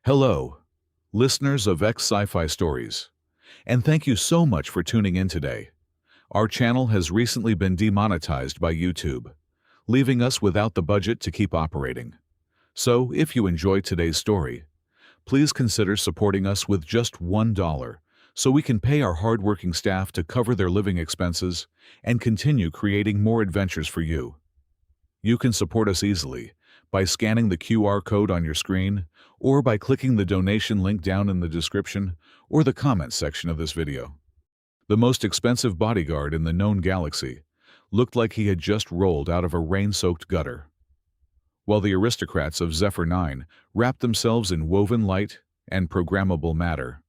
Hello, listeners of Sci-fi Stories, and thank you so much for tuning in today. Our channel has recently been demonetized by YouTube, leaving us without the budget to keep operating. So, if you enjoyed today's story, please consider supporting us with just $1 so we can pay our hardworking staff to cover their living expenses and continue creating more adventures for you. You can support us easily by scanning the QR code on your screen or by clicking the donation link down in the description or the comments section of this video. The most expensive bodyguard in the known galaxy looked like he had just rolled out of a rain-soaked gutter, while the aristocrats of Zephyr 9 wrapped themselves in woven light and programmable matter.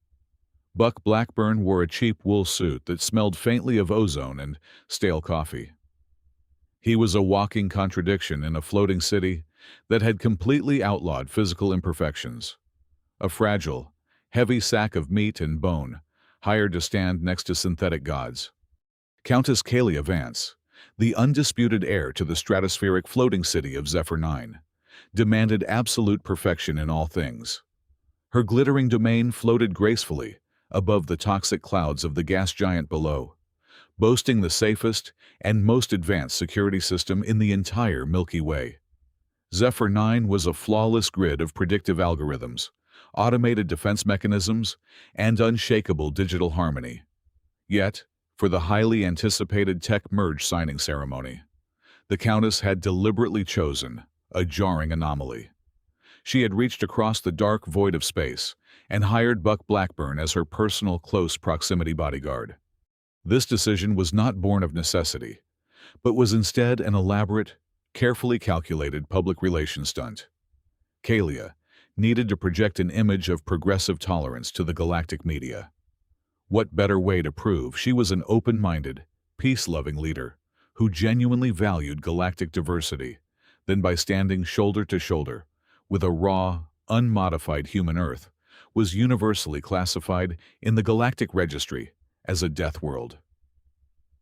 Buck Blackburn wore a cheap wool suit that smelled faintly of ozone and stale coffee. He was a walking contradiction in a floating city that had completely outlawed physical imperfections. A fragile, heavy sack of meat and bone, hired to stand next to synthetic gods. Countess Kalia Vance, the undisputed heir to the stratospheric floating city of Zephyr 9, demanded absolute perfection in all things. Her glittering domain floated gracefully above the toxic clouds of the gas giant below, boasting the safest and most advanced security system in the entire Milky Way. Zephyr 9 was a flawless grid of predictive algorithms, automated defense mechanisms, and unshakable digital harmony. Yet, for the highly anticipated tech merge signing ceremony, the Countess had deliberately chosen a jarring anomaly. She had reached across the dark void of space and hired Buck Blackburn as her personal close proximity bodyguard. This decision was not born of necessity, but was instead an elaborate, carefully calculated public relations stunt. Kalia needed to project an image of progressive tolerance to the galactic media. What better way to prove she was an open-minded, peace-loving leader who genuinely valued galactic diversity than by standing shoulder to shoulder with a raw, unmodified human Earth was universally classified in the Galactic Registry as a Deathworld.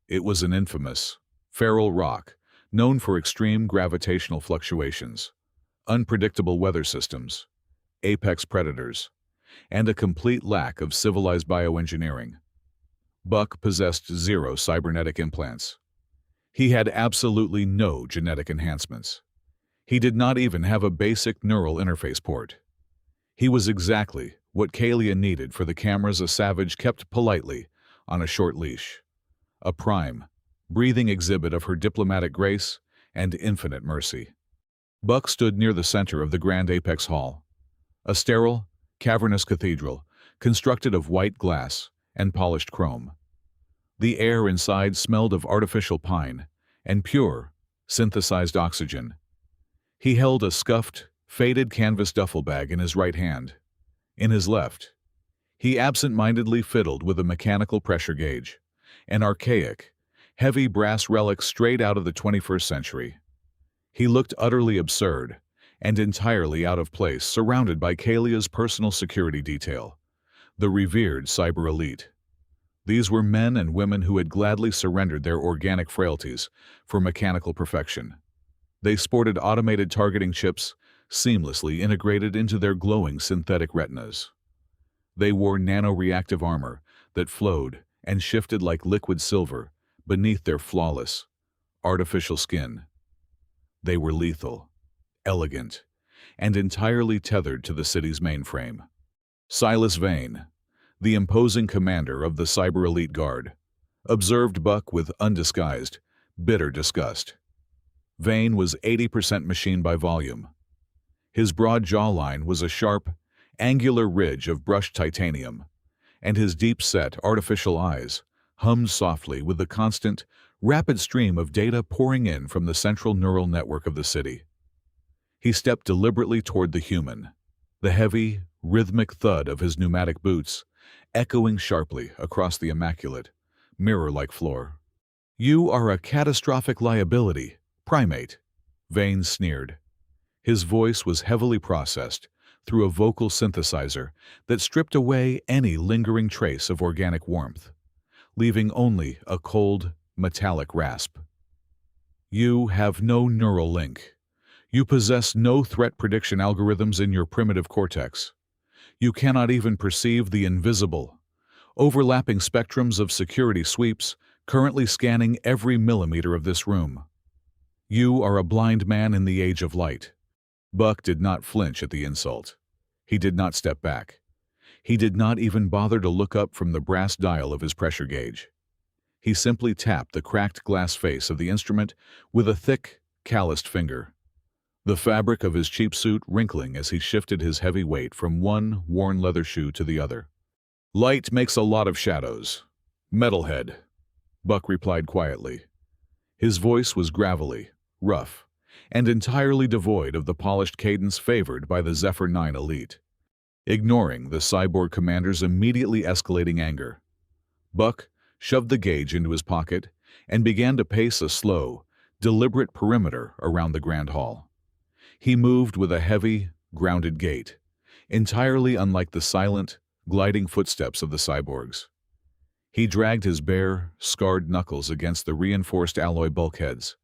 It was an infamous, feral rock known for extreme gravitational fluctuations, unpredictable weather systems, apex predators, and a complete lack of civilized bioengineering. Buck possessed zero cybernetic implants. He had absolutely no genetic enhancements. He did not even have a basic neural interface port. He was exactly what Kalia needed for the cameras a savage kept politely on a short leash. A prime, breathing exhibit of her diplomatic grace and infinite mercy. Buck stood near the center of the Grand Apex Hall, a sterile, cavernous cathedral constructed of white glass and polished chrome. The air inside smelled of artificial pine and pure, synthesized oxygen. He held a scuffed, faded canvas duffel bag in his right hand. In his left, he absent-mindedly fiddled with a mechanical pressure gauge, an archaic, heavy brass relic straight out of the 21st century. He looked utterly absurd and entirely out of place surrounded by Kalia's personal security detail, the revered cyber elite. These were men and women who had gladly surrendered their organic frailties for mechanical perfection. They sported automated targeting chips seamlessly integrated into their glowing synthetic retinas. They wore nano-reactive armor that flowed and shifted like liquid silver beneath their flawless, artificial skin. They were lethal, elegant, and entirely tethered to the city's mainframe. Silas Vane, the imposing commander of the Cyber Elite Guard, observed Buck with undisguised, bitter disgust. Vane was 80% machine by volume. His broad jawline was a sharp, angular ridge of brushed titanium, and his deep-set, artificial eyes hummed softly with the constant, rapid stream of data pouring in from the central neural network of the city. He stepped deliberately toward the human, the heavy, rhythmic thud of his pneumatic boots echoing sharply across the immaculate, mirror-like floor. "You are a catastrophic liability, primate," Vane sneered. His voice was heavily processed through a vocal synthesizer that stripped away any lingering trace of organic warmth, leaving only a cold, metallic rasp. "You have no neural link. You possess no threat prediction algorithms in your primitive cortex. You cannot even perceive the invisible, overlapping spectrums of security sweeps currently scanning every millimeter of this room. You are a blind man in the age of light. Buck did not flinch at the insult. He did not step back. He did not even bother to look up from the brass dial of his pressure gauge. He simply tapped the cracked glass face of the instrument with a thick, calloused finger, the fabric of his cheap suit wrinkling as he shifted his heavy weight from one worn leather shoe to the other. "Light makes a lot of shadows. Metalhead," Buck replied quietly. His voice was gravelly, rough, and entirely devoid of the polished cadence favored by the Zephyr 9 elite. Ignoring the cyborg commander's immediately escalating anger, Buck shoved the gauge into his pocket and began to pace a slow, deliberate perimeter around the grand hall. He moved with a heavy, grounded gait, entirely unlike the silent, gliding footsteps of the cyborgs. He dragged his bare, scarred knuckles against the reinforced alloy bulkheads,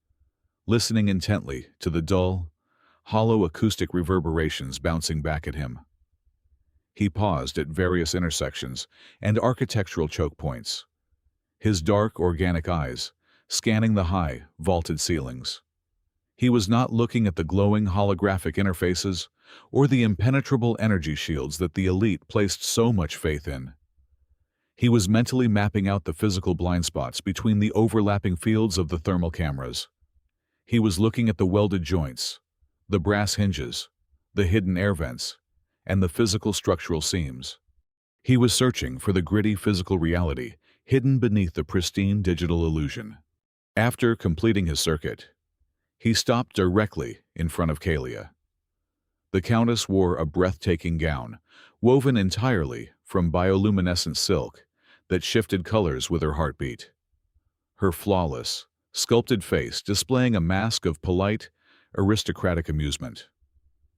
listening intently to the dull, hollow acoustic reverberations bouncing back at him. He paused at various intersections and architectural choke points, his dark, organic eyes scanning the high, vaulted ceilings. He was not looking at the glowing holographic interfaces or the impenetrable energy shields that the elite placed so much faith in. He was mentally mapping out the physical blind spots between the overlapping fields of the thermal cameras. He was looking at the welded joints, the brass hinges, the hidden air vents, and the physical structural seams. He was searching for the gritty physical reality hidden beneath the pristine digital illusion. After completing his circuit, he stopped directly in front of Kalia. The Countess wore a breathtaking gown, woven entirely from bioluminescent silk that shifted colors with her heartbeat. Her flawless, sculpted face displaying a mask of polite, aristocratic amusement.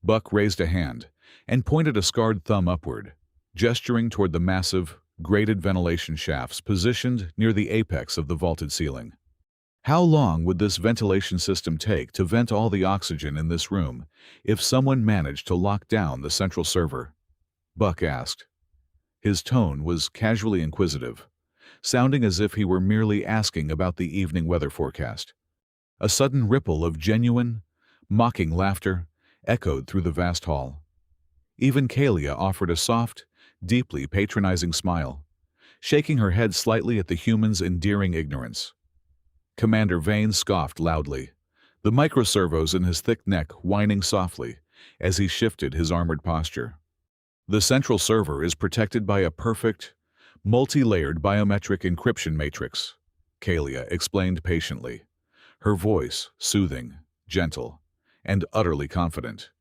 Buck raised a hand and pointed a scarred thumb upward, gesturing toward the massive, grated ventilation shafts positioned near the apex of the vaulted ceiling. How long would this ventilation system take to vent all the oxygen in this room if someone managed to lock down the central server? Buck asked. His tone was casually inquisitive, sounding as if he were merely asking about the evening weather forecast. A sudden ripple of genuine, mocking laughter echoed through the vast hall. Even Kalia offered a soft, deeply patronizing smile, shaking her head slightly at the human's endearing ignorance. Commander Vane scoffed loudly, the microservos in his thick neck whining softly as he shifted his armored posture. The central server is protected by a perfect, multi-layered biometric encryption matrix, Kalia explained patiently, her voice soothing, gentle, and utterly confident.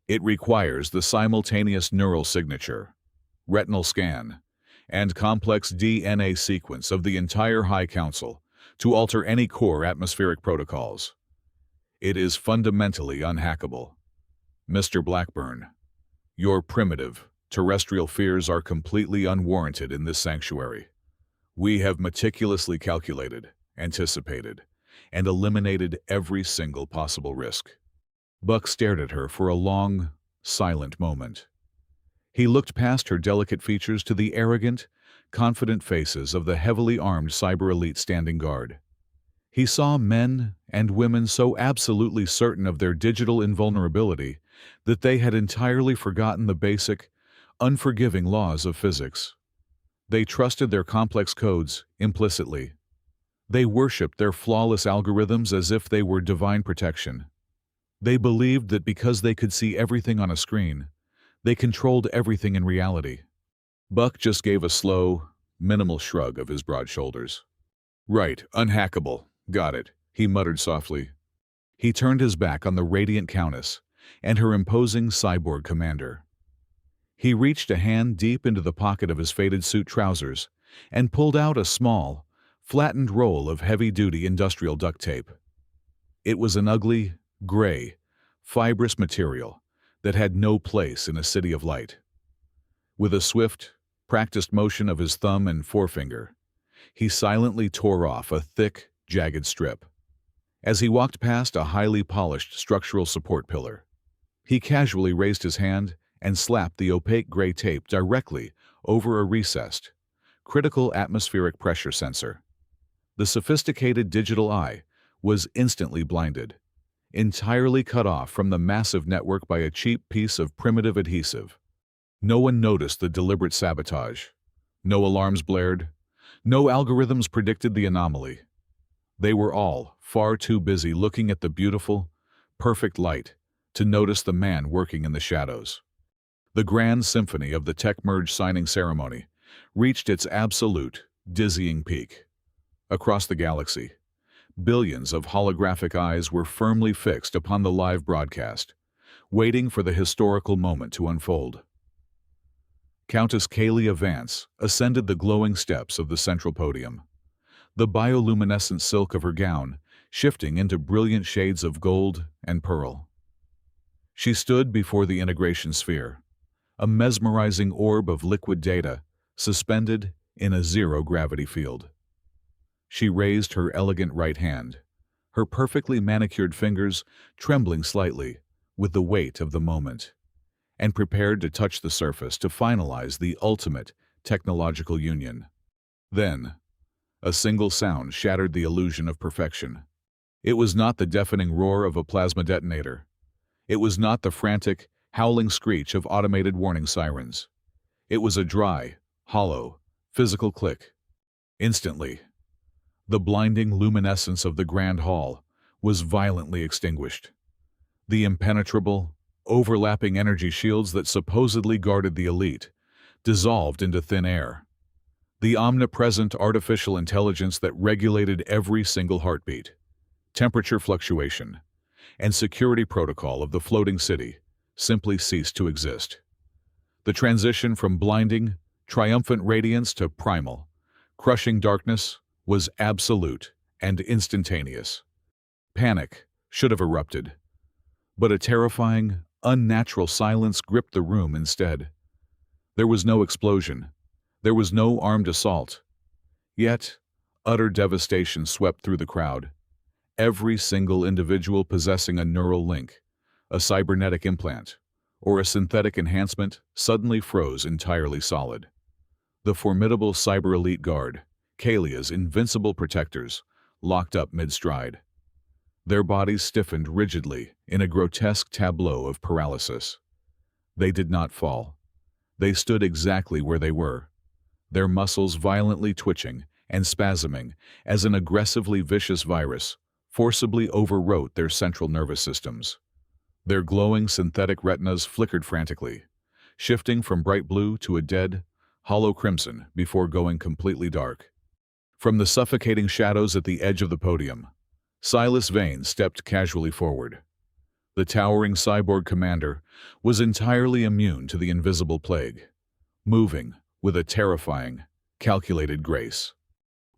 It requires the simultaneous neural signature, retinal scan, and complex DNA sequence of the entire High Council to alter any core atmospheric protocols. It is fundamentally unhackable. Mr. Blackburn, your primitive, terrestrial fears are completely unwarranted in this sanctuary. We have meticulously calculated, anticipated, and eliminated every single possible risk. Buck stared at her for a long, silent moment. He looked past her delicate features to the arrogant, confident faces of the heavily armed cyber elite standing guard. He saw men and women so absolutely certain of their digital invulnerability that they had entirely forgotten the basic, unforgiving laws of physics. They trusted their complex codes implicitly. They worshipped their flawless algorithms as if they were divine protection. They believed that because they could see everything on a screen, they controlled everything in reality. Buck just gave a slow, minimal shrug of his broad shoulders. Right, unhackable. Got it, he muttered softly. He turned his back on the radiant Countess and her imposing cyborg commander. He reached a hand deep into the pocket of his faded suit trousers and pulled out a small, flattened roll of heavy-duty industrial duct tape. It was an ugly, gray, fibrous material that had no place in a city of light. With a swift, practiced motion of his thumb and forefinger, he silently tore off a thick, jagged strip. As he walked past a highly polished structural support pillar, he casually raised his hand and slapped the opaque gray tape directly over a recessed, critical atmospheric pressure sensor. The sophisticated digital eye was instantly blinded, entirely cut off from the massive network by a cheap piece of primitive adhesive. No one noticed the deliberate sabotage. No alarms blared. No algorithms predicted the anomaly. They were all far too busy looking at the beautiful, perfect light to notice the man working in the shadows. The grand symphony of the tech merge signing ceremony reached its absolute, dizzying peak. Across the galaxy, billions of holographic eyes were firmly fixed upon the live broadcast, waiting for the historical moment to unfold. Countess Kalia Vance ascended the glowing steps of the central podium, the bioluminescent silk of her gown shifting into brilliant shades of gold and pearl. She stood before the integration sphere, a mesmerizing orb of liquid data suspended in a zero-gravity field. She raised her elegant right hand, her perfectly manicured fingers trembling slightly with the weight of the moment, and prepared to touch the surface to finalize the ultimate technological union. Then, a single sound shattered the illusion of perfection. It was not the deafening roar of a plasma detonator. It was not the frantic, howling screech of automated warning sirens. It was a dry, hollow, physical click. Instantly, the blinding luminescence of the grand hall was violently extinguished. The impenetrable, overlapping energy shields that supposedly guarded the elite dissolved into thin air. The omnipresent artificial intelligence that regulated every single heartbeat, temperature fluctuation, and security protocol of the floating city simply ceased to exist. The transition from blinding, triumphant radiance to primal, crushing darkness was absolute and instantaneous. Panic should have erupted, but a terrifying, unnatural silence gripped the room instead. There was no explosion. There was no armed assault. Yet, utter devastation swept through the crowd. Every single individual possessing a neural link, a cybernetic implant, or a synthetic enhancement suddenly froze entirely solid. The formidable cyber elite guard, Kalia's invincible protectors, locked up mid-stride. Their bodies stiffened rigidly in a grotesque tableau of paralysis. They did not fall. They stood exactly where they were, their muscles violently twitching and spasming as an aggressively vicious virus forcibly overwrote their central nervous systems. Their glowing synthetic retinas flickered frantically, shifting from bright blue to a dead, hollow crimson before going completely dark. From the suffocating shadows at the edge of the podium, Silas Vane stepped casually forward. The towering cyborg commander was entirely immune to the invisible plague, moving with a terrifying, calculated grace.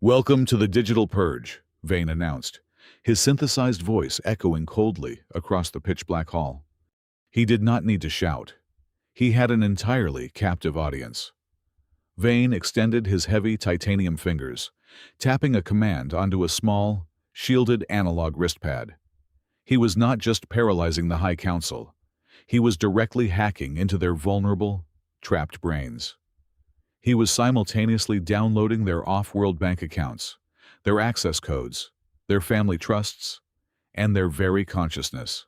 "Welcome to the digital purge," Vane announced, his synthesized voice echoing coldly across the pitch-black hall. He did not need to shout. He had an entirely captive audience. Vane extended his heavy titanium fingers, tapping a command onto a small, shielded analog wristpad. He was not just paralyzing the High Council. He was directly hacking into their vulnerable, trapped brains. He was simultaneously downloading their off-world bank accounts, their access codes, their family trusts, and their very consciousness.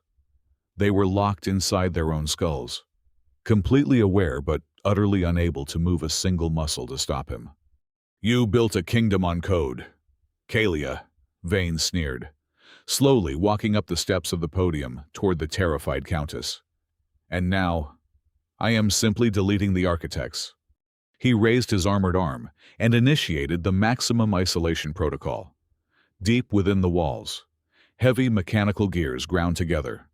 They were locked inside their own skulls, completely aware but utterly unable to move a single muscle to stop him. "You built a kingdom on code, Kalia," Vane sneered, slowly walking up the steps of the podium toward the terrified Countess. "And now, I am simply deleting the architects." He raised his armored arm and initiated the maximum isolation protocol. Deep within the walls, heavy mechanical gears ground together.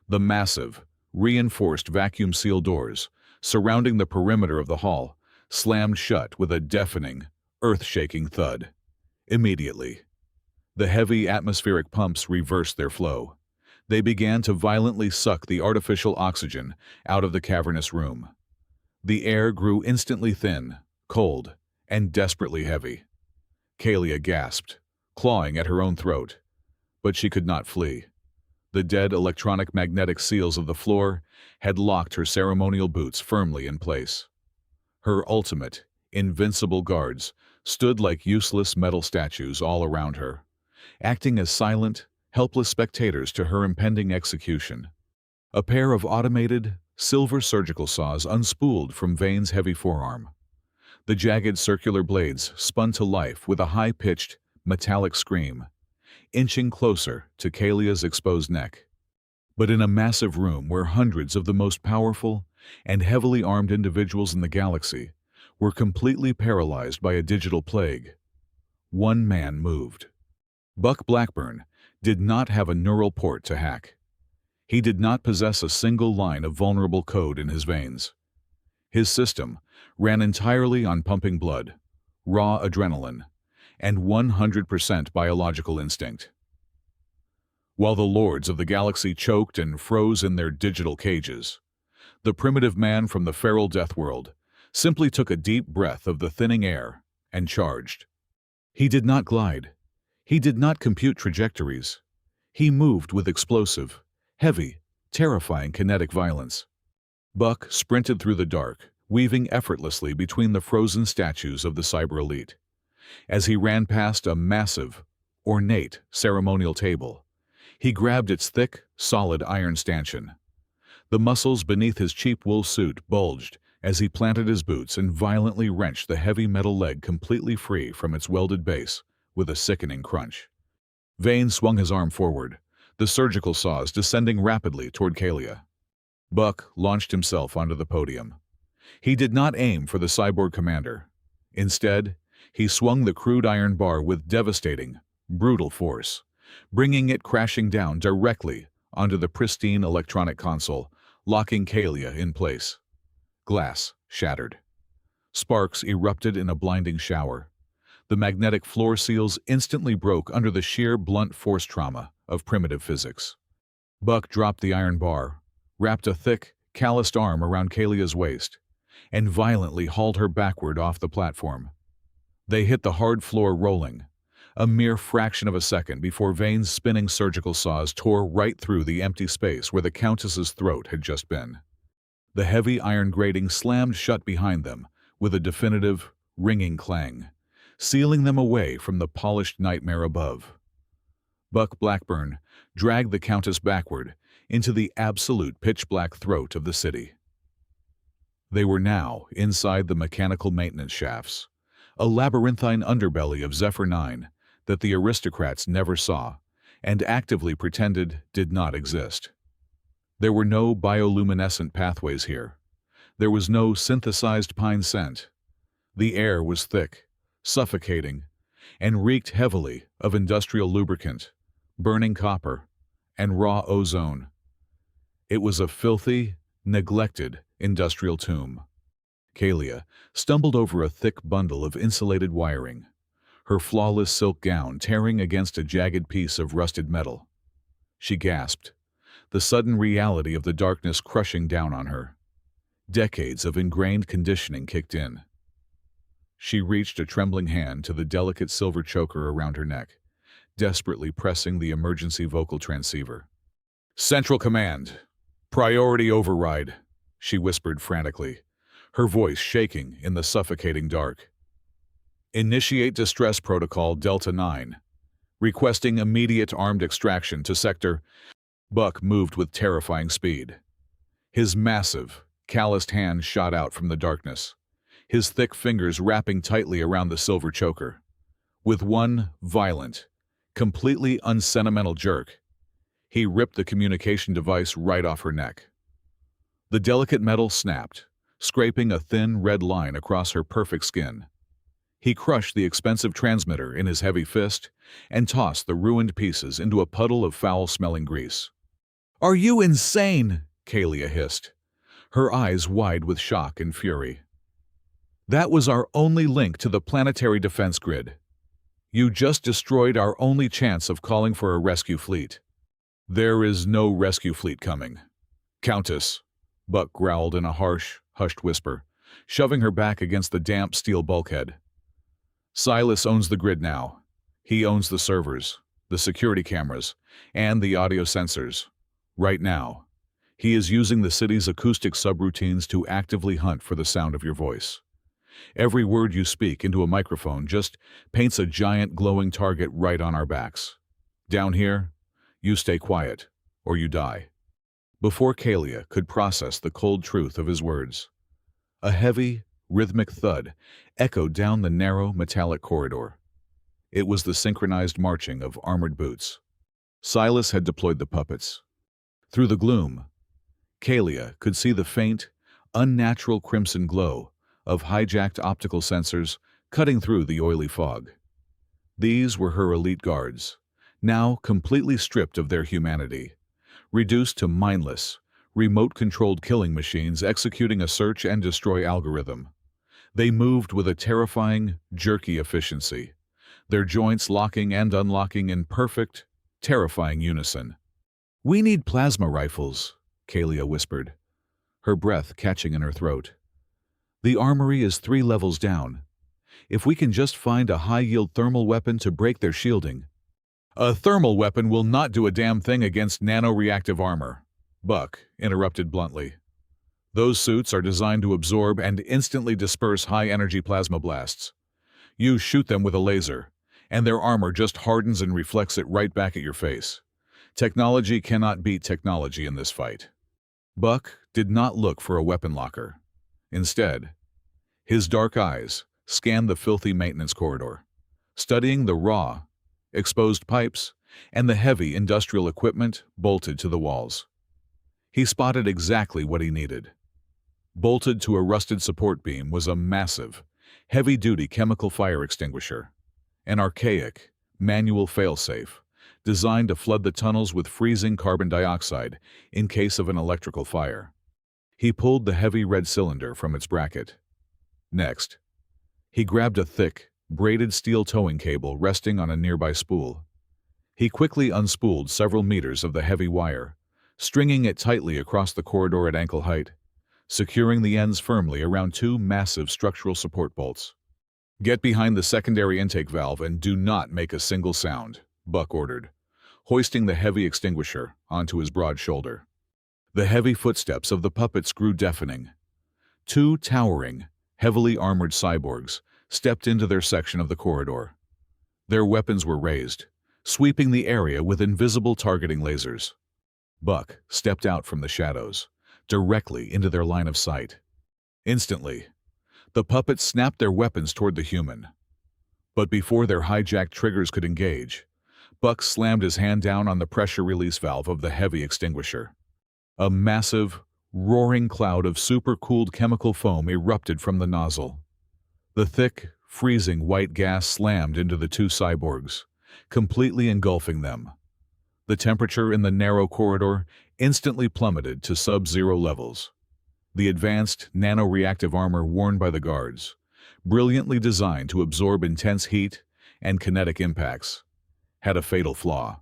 The massive, reinforced vacuum seal doors surrounding the perimeter of the hall slammed shut with a deafening, earth-shaking thud. Immediately, the heavy atmospheric pumps reversed their flow. They began to violently suck the artificial oxygen out of the cavernous room. The air grew instantly thin, cold, and desperately heavy. Kalia gasped, clawing at her own throat, but she could not flee. The dead electronic magnetic seals of the floor had locked her ceremonial boots firmly in place. Her ultimate, invincible guards stood like useless metal statues all around her, acting as silent, helpless spectators to her impending execution. A pair of automated, silver surgical saws unspooled from Vane's heavy forearm. The jagged circular blades spun to life with a high-pitched, metallic scream, inching closer to Kalia's exposed neck. But in a massive room where hundreds of the most powerful and heavily armed individuals in the galaxy were completely paralyzed by a digital plague, one man moved. Buck Blackburn did not have a neural port to hack. He did not possess a single line of vulnerable code in his veins. His system ran entirely on pumping blood, raw adrenaline, and 100% biological instinct. While the lords of the galaxy choked and froze in their digital cages, the primitive man from the feral Deathworld simply took a deep breath of the thinning air and charged. He did not glide. He did not compute trajectories. He moved with explosive, heavy, terrifying kinetic violence. Buck sprinted through the dark, weaving effortlessly between the frozen statues of the cyber elite. As he ran past a massive, ornate ceremonial table, he grabbed its thick, solid iron stanchion. The muscles beneath his cheap wool suit bulged as he planted his boots and violently wrenched the heavy metal leg completely free from its welded base with a sickening crunch. Vane swung his arm forward, the surgical saws descending rapidly toward Kalia. Buck launched himself onto the podium. He did not aim for the cyborg commander. Instead, he swung the crude iron bar with devastating, brutal force, bringing it crashing down directly onto the pristine electronic console, locking Kalia in place. Glass shattered. Sparks erupted in a blinding shower. The magnetic floor seals instantly broke under the sheer blunt force trauma of primitive physics. Buck dropped the iron bar, wrapped a thick, calloused arm around Kalia's waist, and violently hauled her backward off the platform. They hit the hard floor rolling, a mere fraction of a second before Vane's spinning surgical saws tore right through the empty space where the Countess's throat had just been. The heavy iron grating slammed shut behind them with a definitive, ringing clang, sealing them away from the polished nightmare above. Buck Blackburn dragged the Countess backward into the absolute pitch-black throat of the city. They were now inside the mechanical maintenance shafts, a labyrinthine underbelly of Zephyr 9 that the aristocrats never saw and actively pretended did not exist. There were no bioluminescent pathways here. There was no synthesized pine scent. The air was thick, suffocating, and reeked heavily of industrial lubricant, burning copper, and raw ozone. It was a filthy, neglected industrial tomb. Kalia stumbled over a thick bundle of insulated wiring, her flawless silk gown tearing against a jagged piece of rusted metal. She gasped, the sudden reality of the darkness crushing down on her. Decades of ingrained conditioning kicked in. She reached a trembling hand to the delicate silver choker around her neck, desperately pressing the emergency vocal transceiver. "Central Command, priority override," she whispered frantically, her voice shaking in the suffocating dark. "Initiate distress protocol Delta 9, requesting immediate armed extraction to sector." Buck moved with terrifying speed. His massive, calloused hand shot out from the darkness, his thick fingers wrapping tightly around the silver choker. With one violent, completely unsentimental jerk, he ripped the communication device right off her neck. The delicate metal snapped, scraping a thin red line across her perfect skin. He crushed the expensive transmitter in his heavy fist and tossed the ruined pieces into a puddle of foul-smelling grease. "Are you insane?" Kalia hissed, her eyes wide with shock and fury. "That was our only link to the planetary defense grid. You just destroyed our only chance of calling for a rescue fleet." "There is no rescue fleet coming, Countess," Buck growled in a harsh, hushed whisper, shoving her back against the damp steel bulkhead. "Silas owns the grid now. He owns the servers, the security cameras, and the audio sensors. Right now, he is using the city's acoustic subroutines to actively hunt for the sound of your voice. Every word you speak into a microphone just paints a giant glowing target right on our backs. Down here, you stay quiet, or you die. Before Kalia could process the cold truth of his words, a heavy, rhythmic thud echoed down the narrow, metallic corridor. It was the synchronized marching of armored boots. Silas had deployed the puppets. Through the gloom, Kalia could see the faint, unnatural crimson glow of hijacked optical sensors cutting through the oily fog. These were her elite guards, now completely stripped of their humanity, reduced to mindless, remote-controlled killing machines executing a search and destroy algorithm. They moved with a terrifying, jerky efficiency, their joints locking and unlocking in perfect, terrifying unison. "We need plasma rifles," Kalia whispered, her breath catching in her throat. "The armory is 3 levels down. If we can just find a high-yield thermal weapon to break their shielding." "A thermal weapon will not do a damn thing against nano-reactive armor," Buck interrupted bluntly. "Those suits are designed to absorb and instantly disperse high-energy plasma blasts. You shoot them with a laser, and their armor just hardens and reflects it right back at your face. Technology cannot beat technology in this fight." Buck did not look for a weapon locker. Instead, his dark eyes scanned the filthy maintenance corridor, studying the raw, exposed pipes and the heavy industrial equipment bolted to the walls. He spotted exactly what he needed. Bolted to a rusted support beam was a massive, heavy-duty chemical fire extinguisher, an archaic, manual failsafe designed to flood the tunnels with freezing carbon dioxide in case of an electrical fire. He pulled the heavy red cylinder from its bracket. Next, he grabbed a thick, braided steel towing cable resting on a nearby spool. He quickly unspooled several meters of the heavy wire, stringing it tightly across the corridor at ankle height, securing the ends firmly around 2 massive structural support bolts. "Get behind the secondary intake valve and do not make a single sound," Buck ordered, hoisting the heavy extinguisher onto his broad shoulder. The heavy footsteps of the puppets grew deafening. 2 towering, heavily armored cyborgs stepped into their section of the corridor. Their weapons were raised, sweeping the area with invisible targeting lasers. Buck stepped out from the shadows, directly into their line of sight. Instantly, the puppets snapped their weapons toward the human. But before their hijacked triggers could engage, Buck slammed his hand down on the pressure release valve of the heavy extinguisher. A massive, roaring cloud of super-cooled chemical foam erupted from the nozzle. The thick, freezing white gas slammed into the 2 cyborgs, completely engulfing them. The temperature in the narrow corridor instantly plummeted to sub-zero levels. The advanced, nano-reactive armor worn by the guards, brilliantly designed to absorb intense heat and kinetic impacts, had a fatal flaw.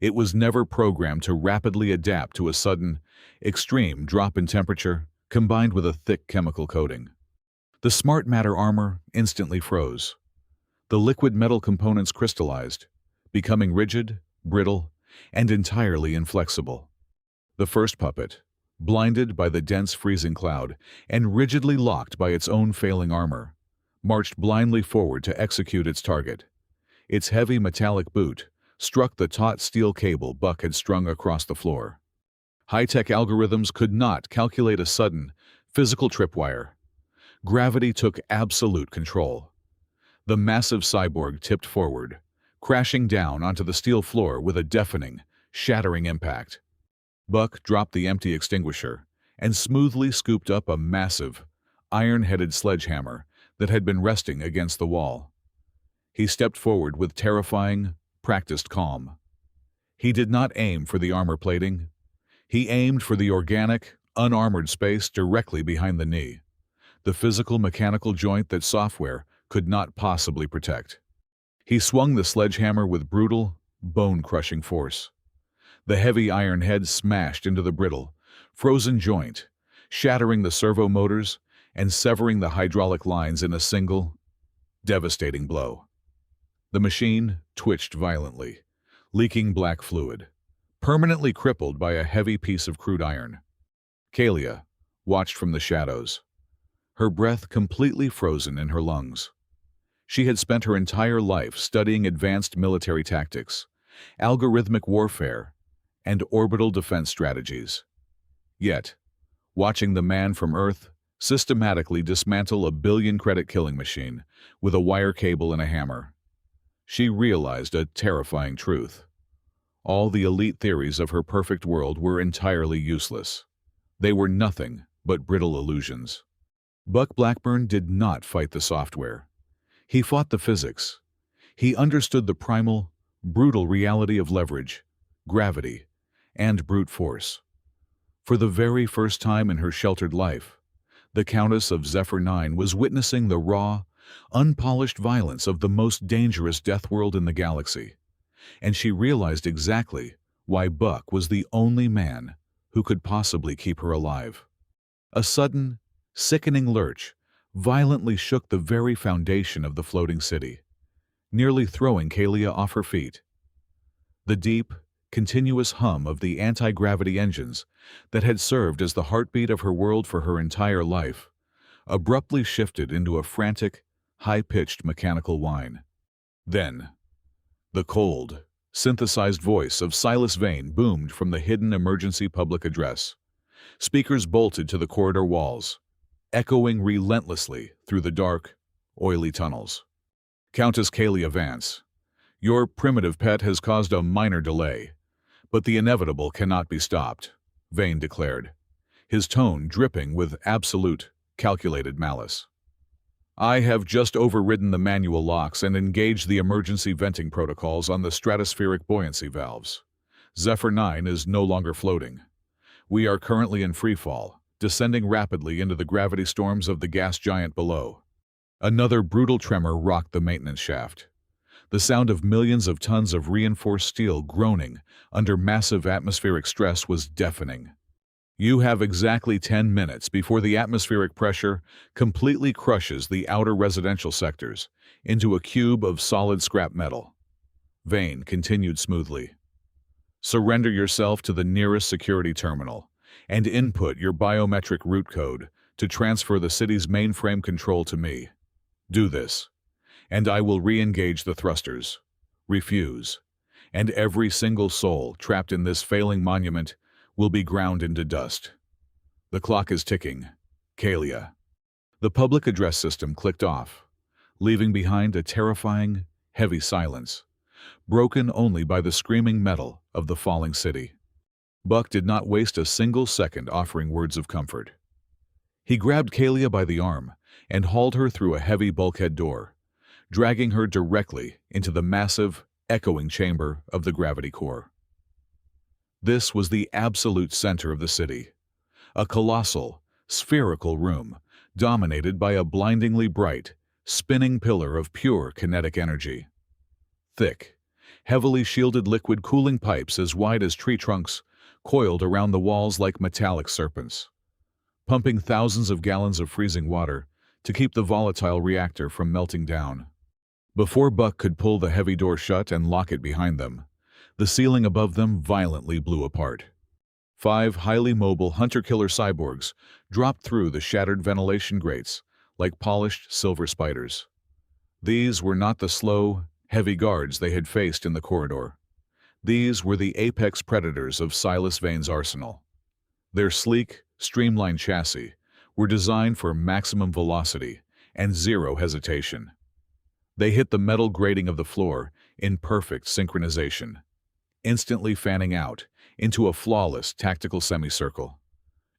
It was never programmed to rapidly adapt to a sudden, extreme drop in temperature combined with a thick chemical coating. The smart matter armor instantly froze. The liquid metal components crystallized, becoming rigid, brittle, and entirely inflexible. The first puppet, blinded by the dense freezing cloud and rigidly locked by its own failing armor, marched blindly forward to execute its target. Its heavy metallic boot struck the taut steel cable Buck had strung across the floor. High-tech algorithms could not calculate a sudden, physical tripwire. Gravity took absolute control. The massive cyborg tipped forward, crashing down onto the steel floor with a deafening, shattering impact. Buck dropped the empty extinguisher and smoothly scooped up a massive, iron-headed sledgehammer that had been resting against the wall. He stepped forward with terrifying, practiced calm. He did not aim for the armor plating. He aimed for the organic, unarmored space directly behind the knee, the physical mechanical joint that software could not possibly protect. He swung the sledgehammer with brutal, bone-crushing force. The heavy iron head smashed into the brittle, frozen joint, shattering the servo motors and severing the hydraulic lines in a single, devastating blow. The machine twitched violently, leaking black fluid, permanently crippled by a heavy piece of crude iron. Kalia watched from the shadows, her breath completely frozen in her lungs. She had spent her entire life studying advanced military tactics, algorithmic warfare, and orbital defense strategies. Yet, watching the man from Earth systematically dismantle a billion-credit killing machine with a wire cable and a hammer, she realized a terrifying truth. All the elite theories of her perfect world were entirely useless. They were nothing but brittle illusions. Buck Blackburn did not fight the software. He fought the physics. He understood the primal, brutal reality of leverage, gravity, and brute force. For the very first time in her sheltered life, the Countess of Zephyr 9 was witnessing the raw, unpolished violence of the most dangerous Deathworld in the galaxy, and she realized exactly why Buck was the only man who could possibly keep her alive. A sudden, sickening lurch violently shook the very foundation of the floating city, nearly throwing Kalia off her feet. The deep, continuous hum of the anti-gravity engines that had served as the heartbeat of her world for her entire life abruptly shifted into a frantic, high-pitched mechanical whine. Then, the cold, synthesized voice of Silas Vane boomed from the hidden emergency public address. Speakers bolted to the corridor walls, echoing relentlessly through the dark, oily tunnels. Countess Kalia Vance, your primitive pet has caused a minor delay, but the inevitable cannot be stopped, Vane declared, his tone dripping with absolute, calculated malice. I have just overridden the manual locks and engaged the emergency venting protocols on the stratospheric buoyancy valves. Zephyr 9 is no longer floating. We are currently in freefall, descending rapidly into the gravity storms of the gas giant below. Another brutal tremor rocked the maintenance shaft. The sound of millions of tons of reinforced steel groaning under massive atmospheric stress was deafening. You have exactly 10 minutes before the atmospheric pressure completely crushes the outer residential sectors into a cube of solid scrap metal. Vane continued smoothly. Surrender yourself to the nearest security terminal and input your biometric root code to transfer the city's mainframe control to me. Do this, and I will re-engage the thrusters. Refuse, and every single soul trapped in this failing monument will be ground into dust. The clock is ticking. Kalia. The public address system clicked off, leaving behind a terrifying, heavy silence, broken only by the screaming metal of the falling city. Buck did not waste a single second offering words of comfort. He grabbed Kalia by the arm and hauled her through a heavy bulkhead door, dragging her directly into the massive, echoing chamber of the gravity core. This was the absolute center of the city, a colossal, spherical room dominated by a blindingly bright, spinning pillar of pure kinetic energy. Thick, heavily shielded liquid cooling pipes as wide as tree trunks coiled around the walls like metallic serpents, pumping thousands of gallons of freezing water to keep the volatile reactor from melting down. Before Buck could pull the heavy door shut and lock it behind them, the ceiling above them violently blew apart. 5 highly mobile hunter-killer cyborgs dropped through the shattered ventilation grates like polished silver spiders. These were not the slow, heavy guards they had faced in the corridor. These were the apex predators of Silas Vane's arsenal. Their sleek, streamlined chassis were designed for maximum velocity and zero hesitation. They hit the metal grating of the floor in perfect synchronization, instantly fanning out into a flawless tactical semicircle,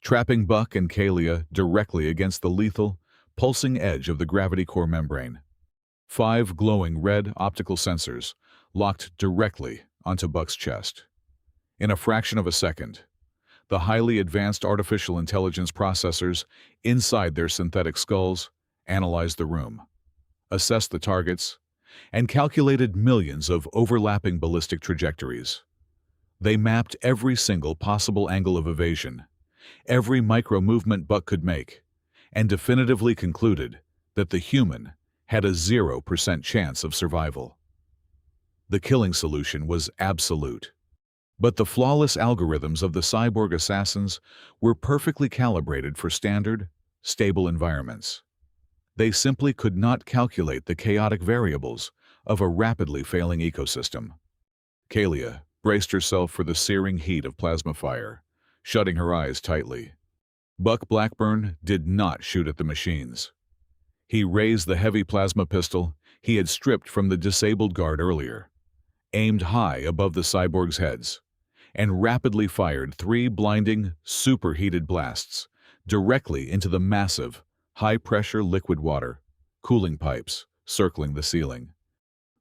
trapping Buck and Kalia directly against the lethal, pulsing edge of the gravity core membrane. 5 glowing red optical sensors locked directly onto Buck's chest. In a fraction of a second, the highly advanced artificial intelligence processors inside their synthetic skulls analyzed the room, assessed the targets, and calculated millions of overlapping ballistic trajectories. They mapped every single possible angle of evasion, every micro-movement Buck could make, and definitively concluded that the human had a 0% chance of survival. The killing solution was absolute. But the flawless algorithms of the cyborg assassins were perfectly calibrated for standard, stable environments. They simply could not calculate the chaotic variables of a rapidly failing ecosystem. Kalia braced herself for the searing heat of plasma fire, shutting her eyes tightly. Buck Blackburn did not shoot at the machines. He raised the heavy plasma pistol he had stripped from the disabled guard earlier, aimed high above the cyborgs' heads, and rapidly fired 3 blinding, superheated blasts directly into the massive, high-pressure liquid water cooling pipes circling the ceiling.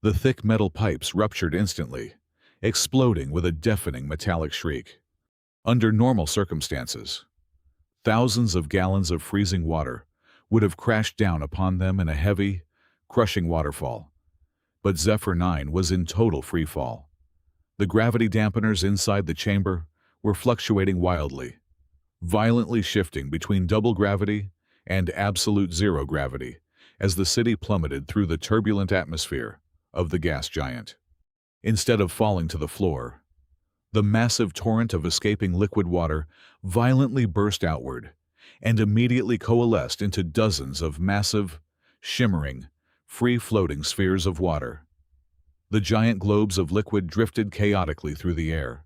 The thick metal pipes ruptured instantly, exploding with a deafening metallic shriek. Under normal circumstances, thousands of gallons of freezing water would have crashed down upon them in a heavy, crushing waterfall. But Zephyr 9 was in total free fall. The gravity dampeners inside the chamber were fluctuating wildly, violently shifting between double gravity and absolute zero gravity as the city plummeted through the turbulent atmosphere of the gas giant. Instead of falling to the floor, the massive torrent of escaping liquid water violently burst outward and immediately coalesced into dozens of massive, shimmering, free-floating spheres of water. The giant globes of liquid drifted chaotically through the air,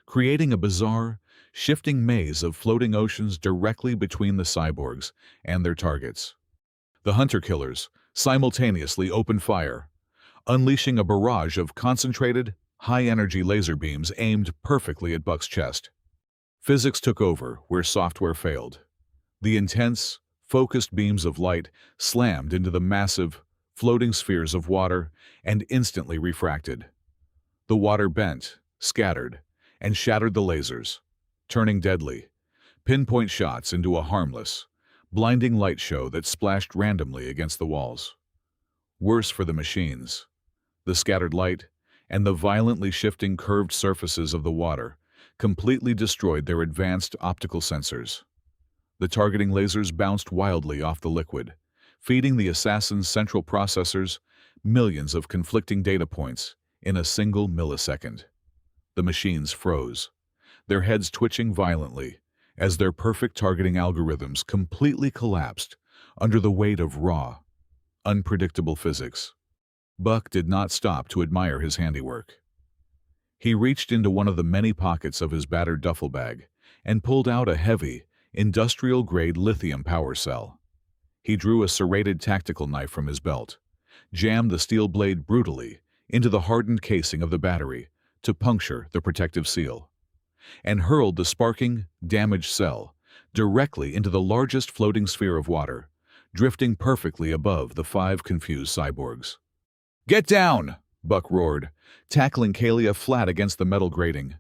creating a bizarre, shifting maze of floating oceans directly between the cyborgs and their targets. The hunter-killers simultaneously opened fire, unleashing a barrage of concentrated, high-energy laser beams aimed perfectly at Buck's chest. Physics took over where software failed. The intense, focused beams of light slammed into the massive, floating spheres of water and instantly refracted. The water bent, scattered, and shattered the lasers, turning deadly, pinpoint shots into a harmless, blinding light show that splashed randomly against the walls. Worse for the machines, the scattered light and the violently shifting curved surfaces of the water completely destroyed their advanced optical sensors. The targeting lasers bounced wildly off the liquid, feeding the assassin's central processors millions of conflicting data points in a single millisecond. The machines froze, their heads twitching violently as their perfect targeting algorithms completely collapsed under the weight of raw, unpredictable physics. Buck did not stop to admire his handiwork. He reached into one of the many pockets of his battered duffel bag and pulled out a heavy, industrial-grade lithium power cell. He drew a serrated tactical knife from his belt, jammed the steel blade brutally into the hardened casing of the battery to puncture the protective seal, and hurled the sparking, damaged cell directly into the largest floating sphere of water, drifting perfectly above the 5 confused cyborgs. "Get down!" Buck roared, tackling Kalia flat against the metal grating.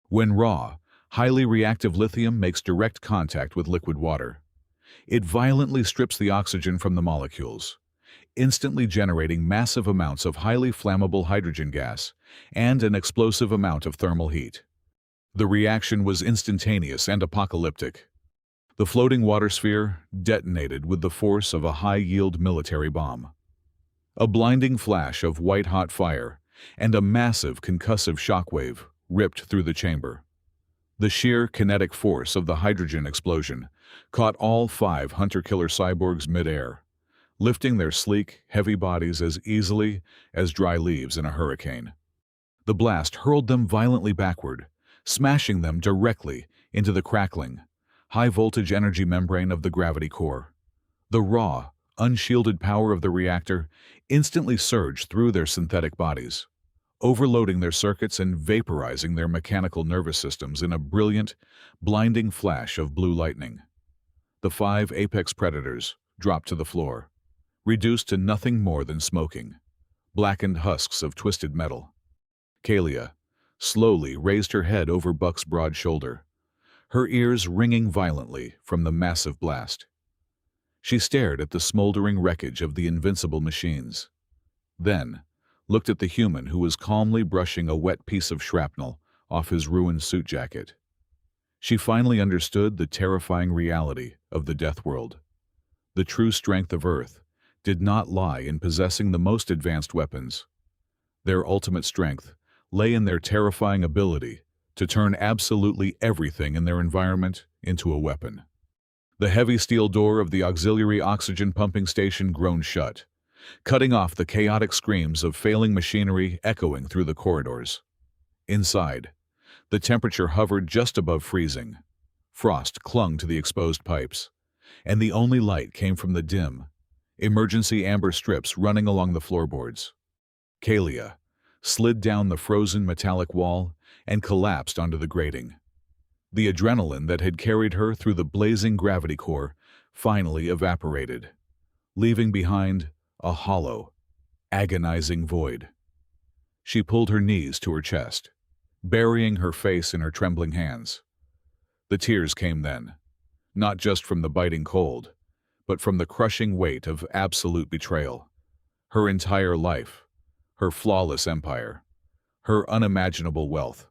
When raw, highly reactive lithium makes direct contact with liquid water, it violently strips the oxygen from the molecules, instantly generating massive amounts of highly flammable hydrogen gas and an explosive amount of thermal heat. The reaction was instantaneous and apocalyptic. The floating water sphere detonated with the force of a high-yield military bomb. A blinding flash of white-hot fire and a massive concussive shockwave ripped through the chamber. The sheer kinetic force of the hydrogen explosion caught all 5 hunter-killer cyborgs mid-air, lifting their sleek, heavy bodies as easily as dry leaves in a hurricane. The blast hurled them violently backward, smashing them directly into the crackling, high-voltage energy membrane of the gravity core. The raw, unshielded power of the reactor instantly surged through their synthetic bodies, overloading their circuits and vaporizing their mechanical nervous systems in a brilliant, blinding flash of blue lightning. The 5 apex predators dropped to the floor, reduced to nothing more than smoking, blackened husks of twisted metal. Kalia slowly raised her head over Buck's broad shoulder, her ears ringing violently from the massive blast. She stared at the smoldering wreckage of the invincible machines, then looked at the human who was calmly brushing a wet piece of shrapnel off his ruined suit jacket. She finally understood the terrifying reality of the Deathworld. The true strength of Earth did not lie in possessing the most advanced weapons. Their ultimate strength lay in their terrifying ability to turn absolutely everything in their environment into a weapon. The heavy steel door of the auxiliary oxygen pumping station groaned shut, cutting off the chaotic screams of failing machinery echoing through the corridors. Inside, the temperature hovered just above freezing. Frost clung to the exposed pipes, and the only light came from the dim, emergency amber strips running along the floorboards. Kalia slid down the frozen metallic wall and collapsed onto the grating. The adrenaline that had carried her through the blazing gravity core finally evaporated, leaving behind a hollow, agonizing void. She pulled her knees to her chest, burying her face in her trembling hands. The tears came then, not just from the biting cold, but from the crushing weight of absolute betrayal. Her entire life, her flawless empire, her unimaginable wealth,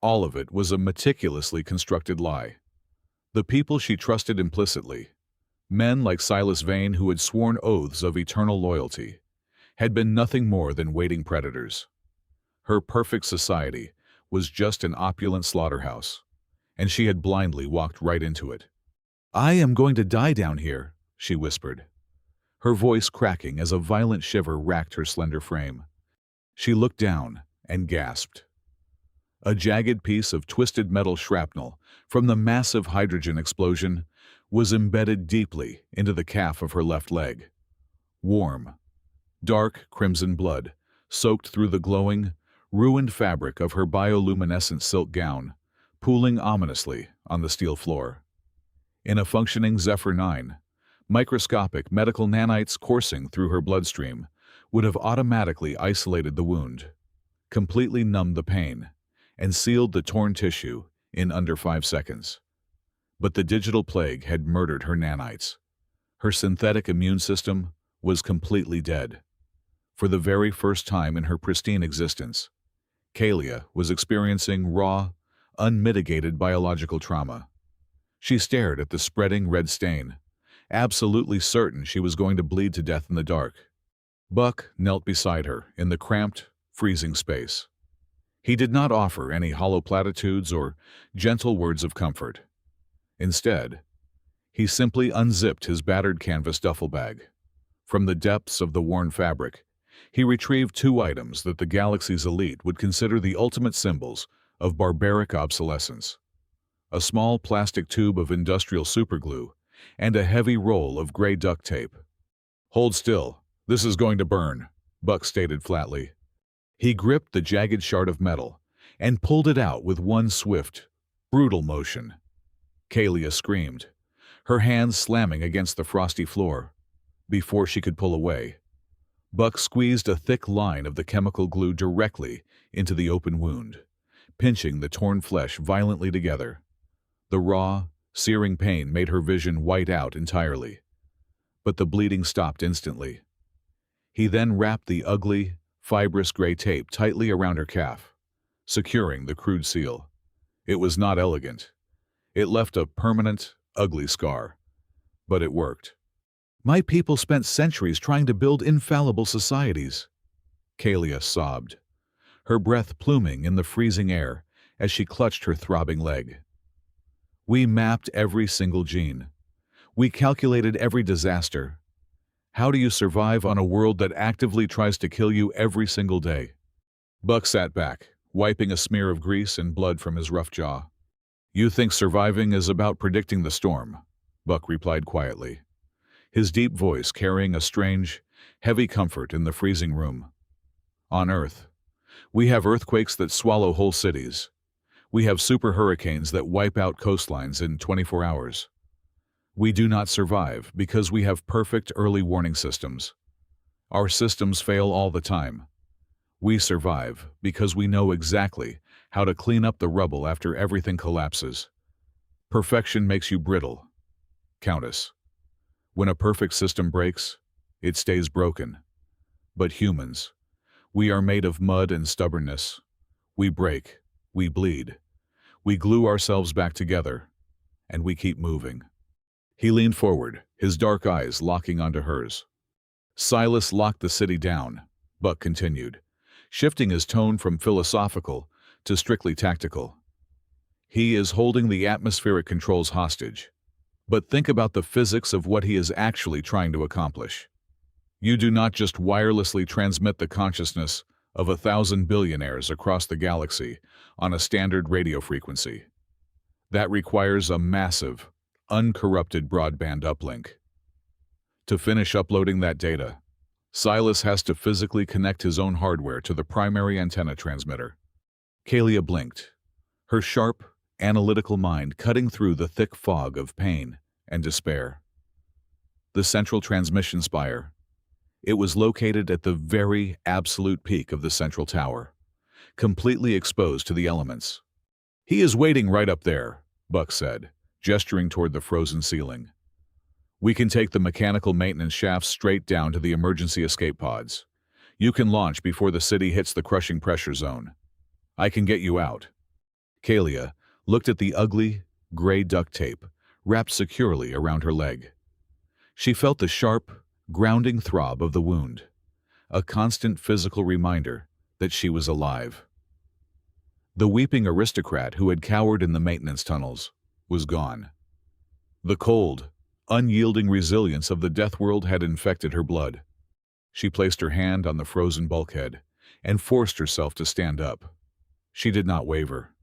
all of it was a meticulously constructed lie. The people she trusted implicitly, men like Silas Vane who had sworn oaths of eternal loyalty, had been nothing more than waiting predators. Her perfect society was just an opulent slaughterhouse, and she had blindly walked right into it. "I am going to die down here," she whispered, her voice cracking as a violent shiver racked her slender frame. She looked down and gasped. A jagged piece of twisted metal shrapnel from the massive hydrogen explosion was embedded deeply into the calf of her left leg. Warm, dark crimson blood soaked through the glowing, ruined fabric of her bioluminescent silk gown, pooling ominously on the steel floor. In a functioning Zephyr 9, microscopic medical nanites coursing through her bloodstream would have automatically isolated the wound, completely numbed the pain, and sealed the torn tissue in under 5 seconds. But the digital plague had murdered her nanites. Her synthetic immune system was completely dead. For the very first time in her pristine existence, Kalia was experiencing raw, unmitigated biological trauma. She stared at the spreading red stain, absolutely certain she was going to bleed to death in the dark. Buck knelt beside her in the cramped, freezing space. He did not offer any hollow platitudes or gentle words of comfort. Instead, he simply unzipped his battered canvas duffel bag. From the depths of the worn fabric, he retrieved 2 items that the galaxy's elite would consider the ultimate symbols of barbaric obsolescence: a small plastic tube of industrial superglue and a heavy roll of gray duct tape. "Hold still, this is going to burn," Buck stated flatly. He gripped the jagged shard of metal and pulled it out with one swift, brutal motion. Kalia screamed, her hands slamming against the frosty floor. Before she could pull away, Buck squeezed a thick line of the chemical glue directly into the open wound, pinching the torn flesh violently together. The raw, searing pain made her vision white out entirely, but the bleeding stopped instantly. He then wrapped the ugly, fibrous gray tape tightly around her calf, securing the crude seal. It was not elegant. It left a permanent, ugly scar, but it worked. "My people spent centuries trying to build infallible societies," Kalia sobbed, her breath pluming in the freezing air as she clutched her throbbing leg. "We mapped every single gene. We calculated every disaster. How do you survive on a world that actively tries to kill you every single day?" Buck sat back, wiping a smear of grease and blood from his rough jaw. "You think surviving is about predicting the storm," Buck replied quietly, his deep voice carrying a strange, heavy comfort in the freezing room. "On Earth, we have earthquakes that swallow whole cities. We have super hurricanes that wipe out coastlines in 24 hours. We do not survive because we have perfect early warning systems. Our systems fail all the time. We survive because we know exactly how to clean up the rubble after everything collapses. Perfection makes you brittle, Countess. When a perfect system breaks, it stays broken. But humans, we are made of mud and stubbornness. We break, we bleed, we glue ourselves back together, and we keep moving." He leaned forward, his dark eyes locking onto hers. "Silas locked the city down," Buck continued, shifting his tone from philosophical to strictly tactical. He is holding the atmospheric controls hostage. But think about the physics of what he is actually trying to accomplish. You do not just wirelessly transmit the consciousness of 1,000 billionaires across the galaxy on a standard radio frequency. That requires a massive, uncorrupted broadband uplink. To finish uploading that data, Silas has to physically connect his own hardware to the primary antenna transmitter. Kalia blinked, her sharp, analytical mind cutting through the thick fog of pain and despair. The central transmission spire. It was located at the very absolute peak of the central tower, completely exposed to the elements. "He is waiting right up there," Buck said, gesturing toward the frozen ceiling. "We can take the mechanical maintenance shafts straight down to the emergency escape pods. You can launch before the city hits the crushing pressure zone. I can get you out." Kalia looked at the ugly, gray duct tape wrapped securely around her leg. She felt the sharp, grounding throb of the wound, a constant physical reminder that she was alive. The weeping aristocrat who had cowered in the maintenance tunnels was gone. The cold, unyielding resilience of the Deathworld had infected her blood. She placed her hand on the frozen bulkhead and forced herself to stand up. She did not waver.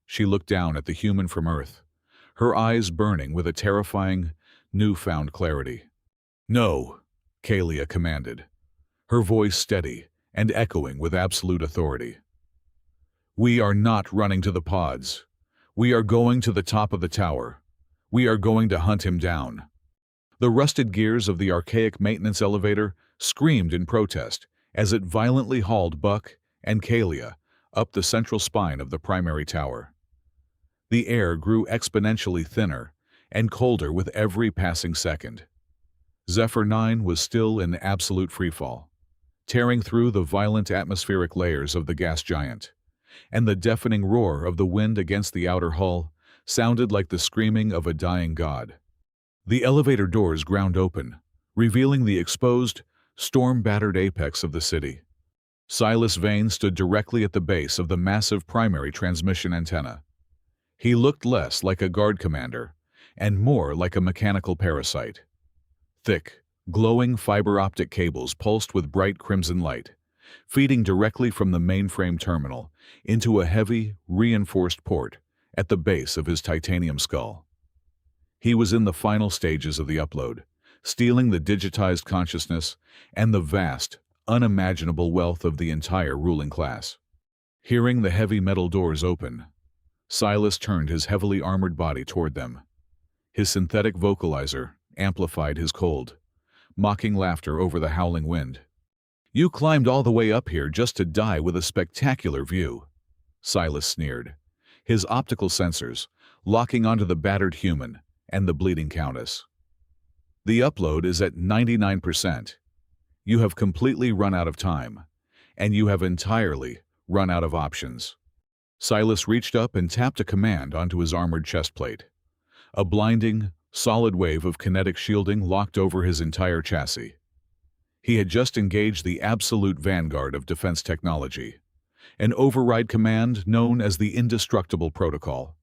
She looked down at the human from Earth, her eyes burning with a terrifying, newfound clarity. "No," Kalia commanded, her voice steady and echoing with absolute authority. "We are not running to the pods. We are going to the top of the tower. We are going to hunt him down." The rusted gears of the archaic maintenance elevator screamed in protest as it violently hauled Buck and Kalia up the central spine of the primary tower. The air grew exponentially thinner and colder with every passing second. Zephyr 9 was still in absolute freefall, tearing through the violent atmospheric layers of the gas giant, and the deafening roar of the wind against the outer hull sounded like the screaming of a dying god. The elevator doors ground open, revealing the exposed, storm-battered apex of the city. Silas Vane stood directly at the base of the massive primary transmission antenna. He looked less like a guard commander and more like a mechanical parasite. Thick, glowing fiber-optic cables pulsed with bright crimson light, feeding directly from the mainframe terminal into a heavy, reinforced port at the base of his titanium skull. He was in the final stages of the upload, stealing the digitized consciousness and the vast, unimaginable wealth of the entire ruling class. Hearing the heavy metal doors open, Silas turned his heavily armored body toward them. His synthetic vocalizer amplified his cold, mocking laughter over the howling wind. "You climbed all the way up here just to die with a spectacular view," Silas sneered, his optical sensors locking onto the battered human and the bleeding countess. "The upload is at 99%. You have completely run out of time, and you have entirely run out of options." Silas reached up and tapped a command onto his armored chest plate. A blinding, solid wave of kinetic shielding locked over his entire chassis. He had just engaged the absolute vanguard of defense technology, an override command known as the Indestructible Protocol.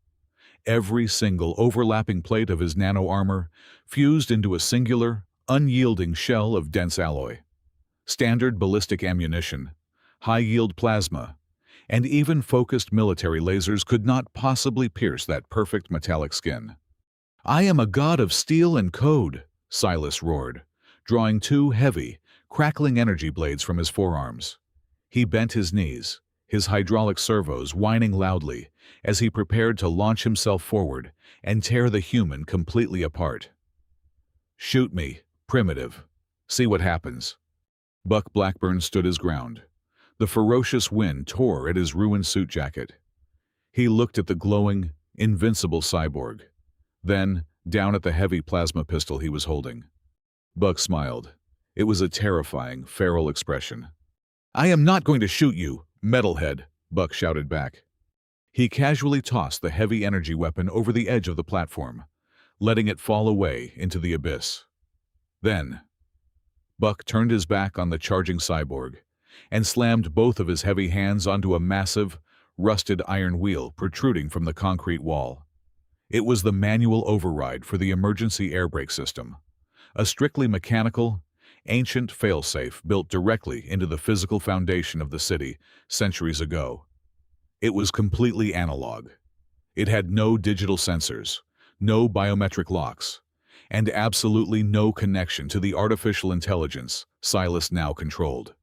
Every single overlapping plate of his nano-armor fused into a singular, unyielding shell of dense alloy. Standard ballistic ammunition, high-yield plasma, and even focused military lasers could not possibly pierce that perfect metallic skin. "I am a god of steel and code," Silas roared, drawing two heavy, crackling energy blades from his forearms. He bent his knees, his hydraulic servos whining loudly as he prepared to launch himself forward and tear the human completely apart. "Shoot me, primitive. See what happens." Buck Blackburn stood his ground. The ferocious wind tore at his ruined suit jacket. He looked at the glowing, invincible cyborg, then down at the heavy plasma pistol he was holding. Buck smiled. It was a terrifying, feral expression. "I am not going to shoot you, metalhead," Buck shouted back. He casually tossed the heavy energy weapon over the edge of the platform, letting it fall away into the abyss. Then, Buck turned his back on the charging cyborg and slammed both of his heavy hands onto a massive, rusted iron wheel protruding from the concrete wall. It was the manual override for the emergency air brake system, a strictly mechanical, ancient failsafe built directly into the physical foundation of the city centuries ago. It was completely analog. It had no digital sensors, no biometric locks, and absolutely no connection to the artificial intelligence Silas now controlled.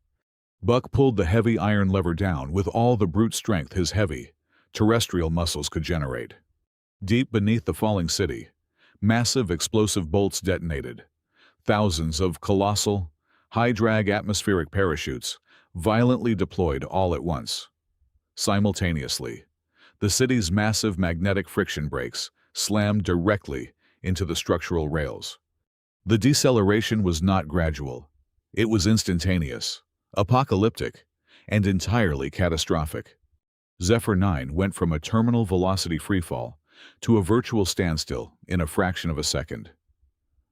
Buck pulled the heavy iron lever down with all the brute strength his heavy, terrestrial muscles could generate. Deep beneath the falling city, massive explosive bolts detonated. Thousands of colossal, high-drag atmospheric parachutes violently deployed all at once. Simultaneously, the city's massive magnetic friction brakes slammed directly into the structural rails. The deceleration was not gradual. It was instantaneous, apocalyptic, and entirely catastrophic. Zephyr 9 went from a terminal velocity freefall to a virtual standstill in a fraction of a second.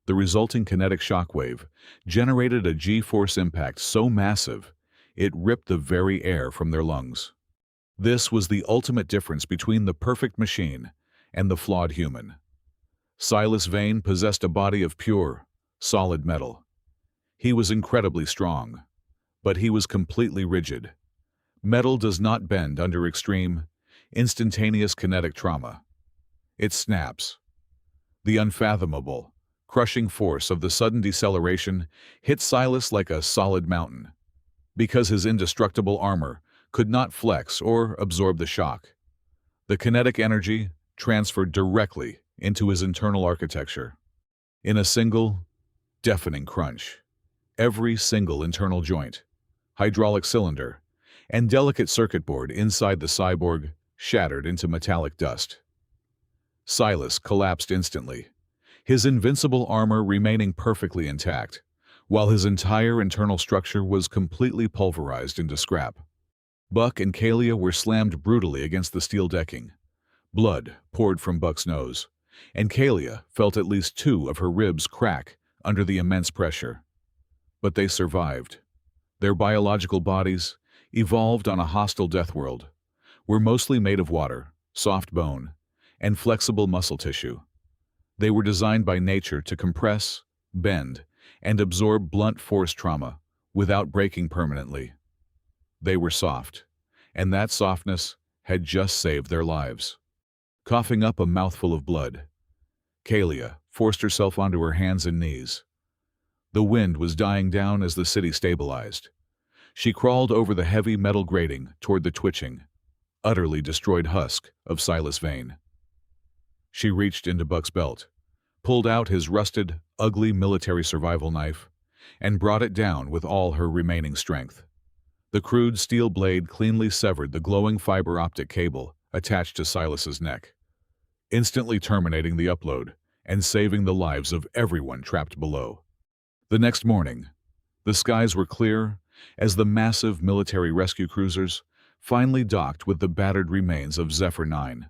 The resulting kinetic shockwave generated a G-force impact so massive it ripped the very air from their lungs. This was the ultimate difference between the perfect machine and the flawed human. Silas Vane possessed a body of pure, solid metal. He was incredibly strong, but he was completely rigid. Metal does not bend under extreme, instantaneous kinetic trauma. It snaps. The unfathomable, crushing force of the sudden deceleration hit Silas like a solid mountain, because his indestructible armor could not flex or absorb the shock. The kinetic energy transferred directly into his internal architecture. In a single, deafening crunch, every single internal joint, hydraulic cylinder, and delicate circuit board inside the cyborg shattered into metallic dust. Silas collapsed instantly, his invincible armor remaining perfectly intact, while his entire internal structure was completely pulverized into scrap. Buck and Kalia were slammed brutally against the steel decking. Blood poured from Buck's nose, and Kalia felt at least 2 of her ribs crack under the immense pressure. But they survived. Their biological bodies, evolved on a hostile Deathworld, were mostly made of water, soft bone, and flexible muscle tissue. They were designed by nature to compress, bend, and absorb blunt force trauma without breaking permanently. They were soft, and that softness had just saved their lives. Coughing up a mouthful of blood, Kalia forced herself onto her hands and knees. The wind was dying down as the city stabilized. She crawled over the heavy metal grating toward the twitching, utterly destroyed husk of Silas Vane. She reached into Buck's belt, pulled out his rusted, ugly military survival knife, and brought it down with all her remaining strength. The crude steel blade cleanly severed the glowing fiber optic cable attached to Silas's neck, instantly terminating the upload and saving the lives of everyone trapped below. The next morning, the skies were clear as the massive military rescue cruisers finally docked with the battered remains of Zephyr 9.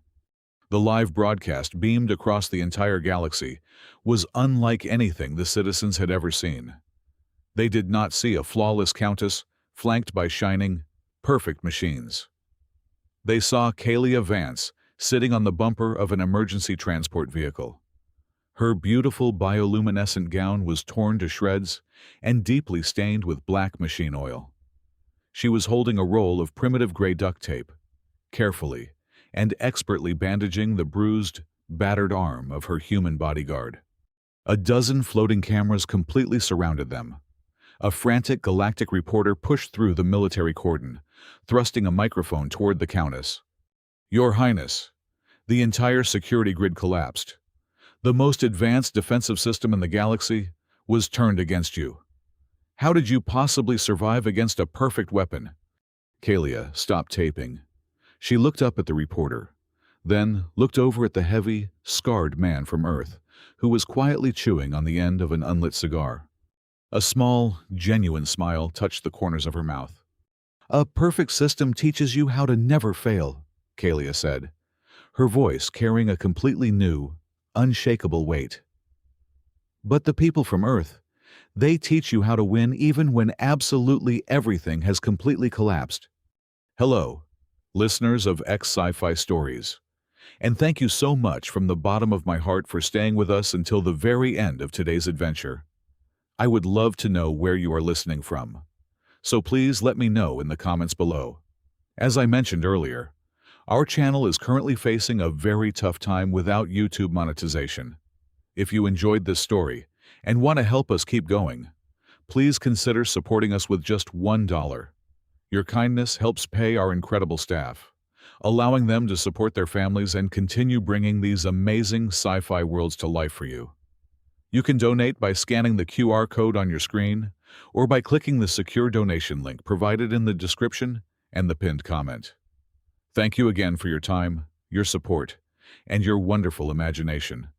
The live broadcast beamed across the entire galaxy was unlike anything the citizens had ever seen. They did not see a flawless Countess flanked by shining, perfect machines. They saw Kalia Vance sitting on the bumper of an emergency transport vehicle. Her beautiful bioluminescent gown was torn to shreds and deeply stained with black machine oil. She was holding a roll of primitive gray duct tape, carefully and expertly bandaging the bruised, battered arm of her human bodyguard. A dozen floating cameras completely surrounded them. A frantic galactic reporter pushed through the military cordon, thrusting a microphone toward the Countess. "Your Highness, the entire security grid collapsed. The most advanced defensive system in the galaxy was turned against you. How did you possibly survive against a perfect weapon?" Kalia stopped taping. She looked up at the reporter, then looked over at the heavy, scarred man from Earth who was quietly chewing on the end of an unlit cigar. A small, genuine smile touched the corners of her mouth. "A perfect system teaches you how to never fail," Kalia said, her voice carrying a completely new, unshakable weight. "But the people from Earth, They teach you how to win even when absolutely everything has completely collapsed. Hello, listeners of Sci-fi Stories, and thank you so much from the bottom of my heart for staying with us until the very end of today's adventure. I would love to know where you are listening from, so please let me know in the comments below. As I mentioned earlier, our channel is currently facing a very tough time without YouTube monetization. If you enjoyed this story and want to help us keep going, please consider supporting us with just $1. Your kindness helps pay our incredible staff, allowing them to support their families and continue bringing these amazing sci-fi worlds to life for you. You can donate by scanning the QR code on your screen or by clicking the secure donation link provided in the description and the pinned comment. Thank you again for your time, your support, and your wonderful imagination.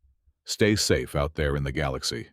Stay safe out there in the galaxy.